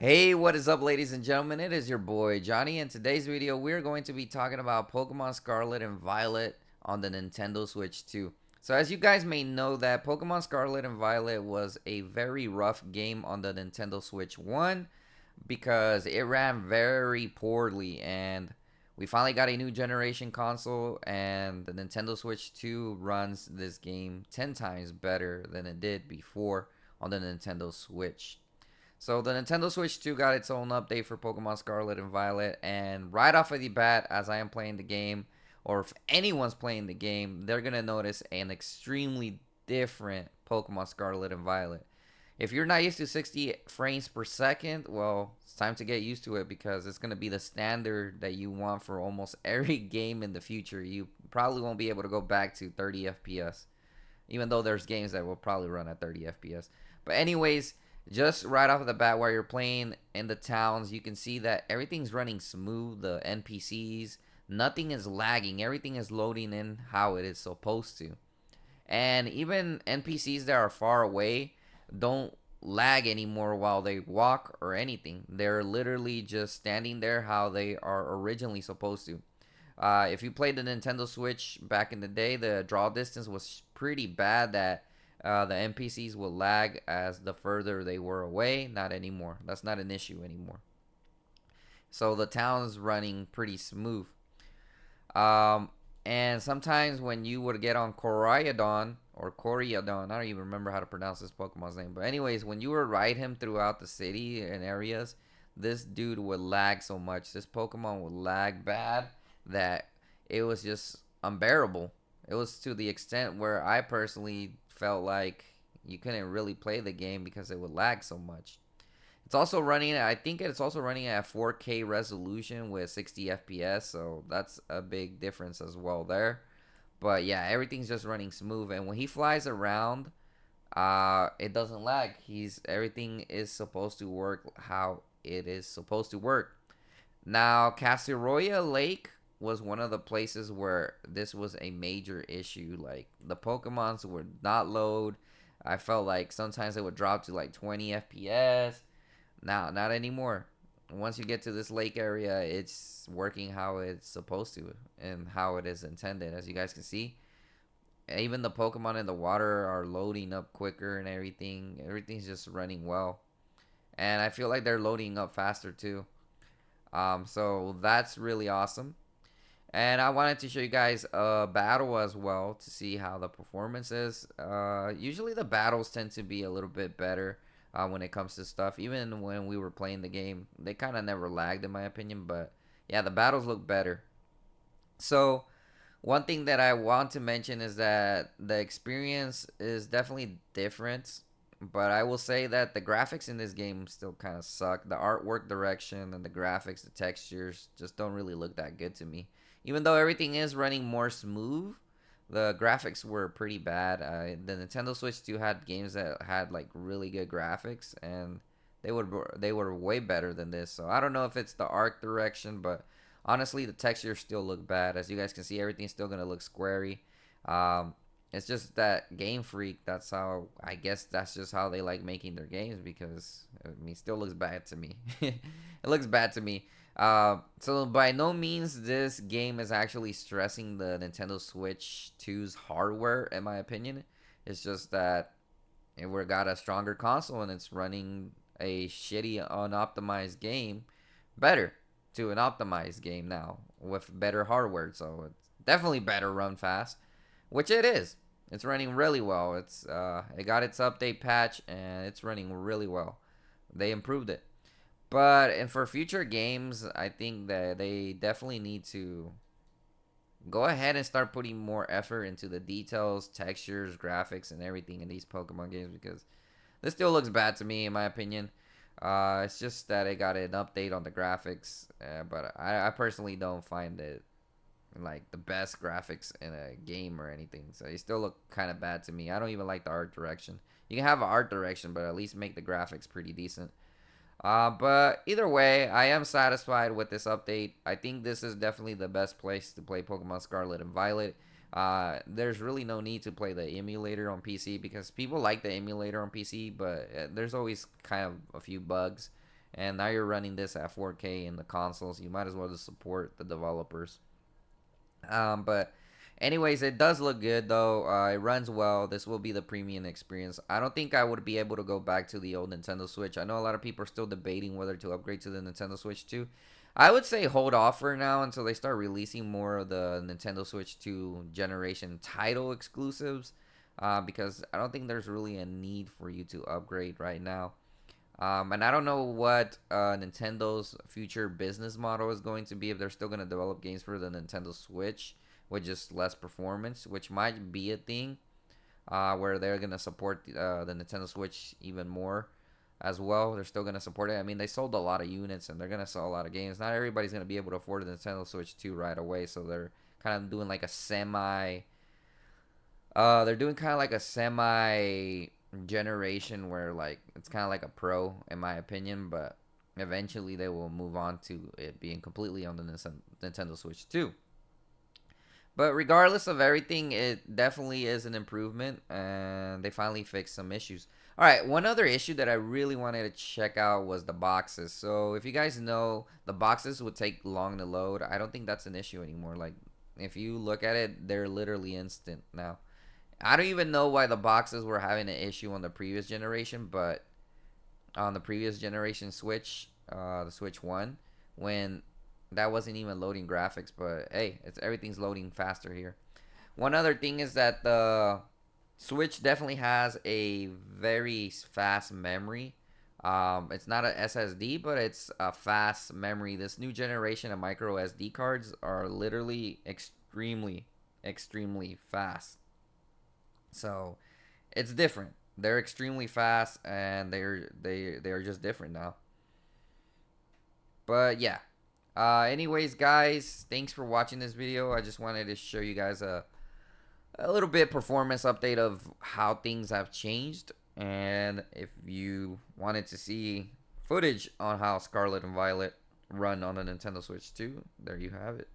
Hey, what is up, ladies and gentlemen? It is your boy Johnny. In today's video, we're going to be talking about Pokemon Scarlet and Violet on the Nintendo Switch 2. So, as you guys may know, that Pokemon Scarlet and Violet was a very rough game on the Nintendo Switch 1 because it ran very poorly, and we finally got a new generation console, and the Nintendo Switch 2 runs this game 10 times better than it did before on the Nintendo Switch. So the Nintendo Switch 2 got its own update for Pokemon Scarlet and Violet, and right off of the bat, as I am playing the game, or if anyone's playing the game, they're gonna notice an extremely different Pokemon Scarlet and Violet. If you're not used to 60 frames per second, well, it's time to get used to it because it's gonna be the standard that you want for almost every game in the future. You probably won't be able to go back to 30 FPS, even though there's games that will probably run at 30 FPS. But anyways, just right off the bat, while you're playing in the towns, you can see that everything's running smooth. The NPCs, nothing is lagging. Everything is loading in how it is supposed to. And even NPCs that are far away don't lag anymore while they walk or anything. They're literally just standing there how they are originally supposed to. If you played the Nintendo Switch back in the day, the draw distance was pretty bad that the NPCs would lag as the further they were away. Not anymore. That's not an issue anymore. So the town's running pretty smooth. Um, and sometimes when you would get on Coriadon, I don't even remember how to pronounce this Pokemon's name. But anyways, when you would ride him throughout the city and areas, this dude would lag so much. This Pokemon would lag bad that it was just unbearable. It was to the extent where I personally felt like you couldn't really play the game because it would lag so much. It's also running, I think it's also running at 4K resolution with 60 FPS, so that's a big difference as well there. But yeah, everything's just running smooth, and when he flies around, it doesn't lag. Everything is supposed to work how it is supposed to work. Now, Caseroya Lake was one of the places where this was a major issue. Like the Pokemons would not load. I felt like sometimes it would drop to like 20 FPS. Now, not anymore. Once you get to this lake area, it's working how it's supposed to and how it is intended. As you guys can see, even the Pokemon in the water are loading up quicker and everything. Everything's just running well. And I feel like they're loading up faster too. So that's really awesome. And I wanted to show you guys a battle as well to see how the performance is. Usually the battles tend to be a little bit better when it comes to stuff. Even when we were playing the game, they kind of never lagged in my opinion. But yeah, the battles look better. So one thing that I want to mention is that the experience is definitely different. But I will say that the graphics in this game still kind of suck. The artwork direction and the graphics, the textures just don't really look that good to me. Even though everything is running more smooth, the graphics were pretty bad. The Nintendo Switch 2 had games that had like really good graphics, and they were way better than this. So I don't know if it's the art direction, but honestly, the textures still look bad. As you guys can see, everything's still gonna look squarey. Um, it's just that Game Freak. That's how I guess that's just how they like making their games because I mean, it still looks bad to me. It looks bad to me. So by no means this game is actually stressing the Nintendo Switch 2's hardware, in my opinion. It's just that we got a stronger console and it's running a shitty unoptimized game better to an optimized game now with better hardware. So it's definitely better run fast, which it is. It's running really well. It got its update patch and it's running really well. They improved it. But and for future games, I think that they definitely need to go ahead and start putting more effort into the details, textures, graphics, and everything in these Pokemon games because this still looks bad to me, in my opinion. It's just that it got an update on the graphics, but I personally don't find it like the best graphics in a game or anything. So they still look kind of bad to me. I don't even like the art direction. You can have an art direction, but at least make the graphics pretty decent. But either way, I am satisfied with this update. I think this is definitely the best place to play Pokemon Scarlet and Violet. There's really no need to play the emulator on PC because people like the emulator on PC, but there's always kind of a few bugs. and now you're running this at 4K in the consoles. You might as well just support the developers. But anyways, it does look good though. It runs well. This will be the premium experience. I don't think I would be able to go back to the old Nintendo Switch. I know a lot of people are still debating whether to upgrade to the Nintendo Switch 2. I would say hold off for now until they start releasing more of the Nintendo Switch 2 generation title exclusives. Because I don't think there's really a need for you to upgrade right now. And I don't know what Nintendo's future business model is going to be, if they're still going to develop games for the Nintendo Switch with just less performance, which might be a thing, where they're going to support the Nintendo Switch even more as well. They're still going to support it. I mean, they sold a lot of units and they're going to sell a lot of games. Not everybody's going to be able to afford the Nintendo Switch 2 right away, so they're kind of doing like a semi generation where like it's kind of like a pro in my opinion, but eventually they will move on to it being completely on the Nintendo Switch 2. But regardless of everything, it definitely is an improvement, and they finally fixed some issues. All right, one other issue that I really wanted to check out was the boxes. So if you guys know, the boxes would take long to load. I don't think that's an issue anymore. Like, if you look at it, they're literally instant now. I don't even know why the boxes were having an issue on the previous generation, but on the previous generation Switch, the Switch 1, when that wasn't even loading graphics. But hey, everything's loading faster here. One other thing is that the Switch definitely has a very fast memory. It's not a SSD, but it's a fast memory. This new generation of micro SD cards are literally extremely fast. So it's different. They're extremely fast, and they're just different now. But yeah. Anyways, guys, thanks for watching this video. I just wanted to show you guys a little bit performance update of how things have changed, and if you wanted to see footage on how Scarlet and Violet run on the Nintendo Switch 2, there you have it.